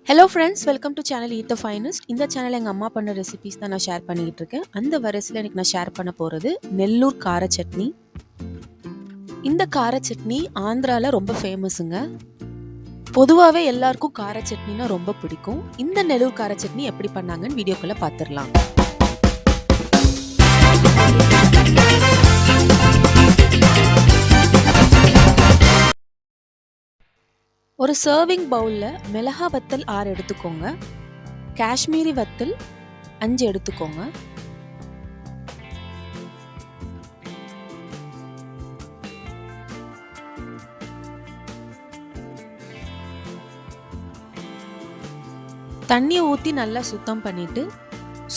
Hello friends, welcome to channel eat the finest. இந்த channel எங்கள் அம்மா பண்ண ரெசிபீஸ் தான் நான் ஷேர் பண்ணிக்கிட்டு இருக்கேன். அந்த வரிசையில் எனக்கு நான் ஷேர் பண்ண போகிறது நெல்லூர் கார சட்னி. இந்த கார சட்னி ஆந்திராவில் ரொம்ப ஃபேமஸுங்க. பொதுவாகவே எல்லாருக்கும் கார சட்னினா ரொம்ப பிடிக்கும். இந்த நெல்லூர் கார சட்னி எப்படி பண்ணாங்கன்னு வீடியோக்குள்ளே பார்த்துடலாம். ஒரு சர்விங் பவுலில் மிளகா வத்தல் 6 எடுத்துக்கோங்க. காஷ்மீரி வத்தல் 5 எடுத்துக்கோங்க. தண்ணியை ஊற்றி நல்லா சுத்தம் பண்ணிட்டு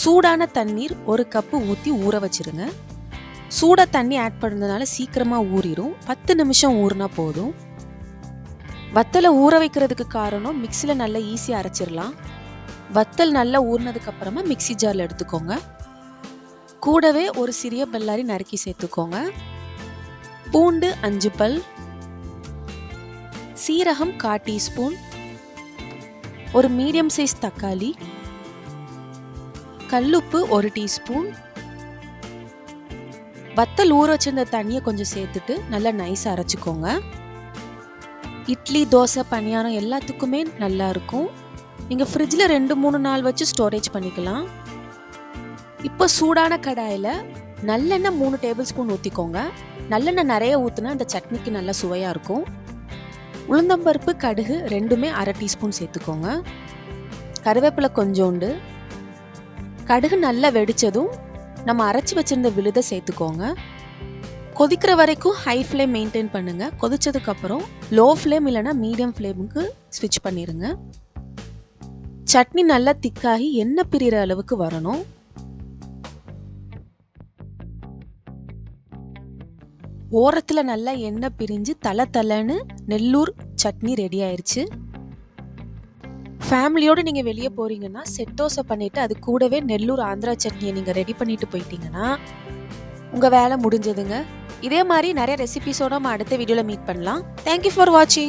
சூடான தண்ணீர் 1 கப்பு ஊற்றி ஊற வச்சிருங்க. சூடாக தண்ணி ஆட் பண்ணுறதுனால சீக்கிரமாக ஊறிடும். 10 நிமிஷம் ஊறினா போதும். வத்தலை ஊற வைக்கிறதுக்கு காரணம் மிக்சியில் நல்லா ஈஸியாக அரைச்சிடலாம். வத்தல் நல்லா ஊறினதுக்கு அப்புறமா மிக்சி ஜாரில் எடுத்துக்கோங்க. கூடவே ஒரு சிறிய பல்லாரி நறுக்கி சேர்த்துக்கோங்க. பூண்டு 5 பல், சீரகம் 1/4 டீஸ்பூன், ஒரு மீடியம் சைஸ் தக்காளி, கல்லுப்பு 1 டீஸ்பூன். வத்தல் ஊற வச்சிருந்த தண்ணியை கொஞ்சம் சேர்த்துட்டு நல்லா நைஸாக அரைச்சிக்கோங்க. இட்லி, தோசை, பணியாரம் எல்லாத்துக்குமே நல்லா இருக்கும். நீங்கள் ஃப்ரிட்ஜில் 2-3 நாள் வச்சு ஸ்டோரேஜ் பண்ணிக்கலாம். இப்போ சூடான கடாயில் நல்லெண்ணெய் 3 டேபிள் ஸ்பூன் ஊற்றிக்கோங்க. நல்லெண்ணெய் நிறைய ஊற்றினா அந்த சட்னிக்கு நல்லா சுவையாக இருக்கும். உளுந்தம்பருப்பு, கடுகு ரெண்டுமே 1/2 டீஸ்பூன் சேர்த்துக்கோங்க. கருவேப்பிலை கொஞ்சோண்டு. கடுகு நல்லா வெடித்ததும் நம்ம அரைச்சி வச்சிருந்த விழுதை சேர்த்துக்கோங்க. கொதிக்கிற வரைக்கும் ஹை ஃப்ளேம் மெயின்டைன் பண்ணுங்க. கொதிச்சதுக்கு அப்புறம் லோ ஃப்ளேம் இல்லைனா மீடியம் ஃப்ளேமுக்கு ஸ்விட்ச் பண்ணிடுங்க. சட்னி நல்லா திக்காகி எண்ணெய் பிரிகிற அளவுக்கு வரணும். ஓரத்தில் நல்லா எண்ணெய் பிரிஞ்சு தலை நெல்லூர் சட்னி ரெடி ஆயிடுச்சு. ஃபேமிலியோடு நீங்கள் வெளியே போகிறீங்கன்னா செட் தோசை பண்ணிவிட்டு அது கூடவே நெல்லூர் ஆந்திரா சட்னியை நீங்கள் ரெடி பண்ணிட்டு போயிட்டீங்கன்னா உங்கள் வேலை முடிஞ்சதுங்க. இதே மாதிரி நிறைய ரெசிபிஸோட நம்ம அடுத்த வீடியோவில் மீட் பண்ணலாம். தேங்க்யூ ஃபார் வாட்சிங்.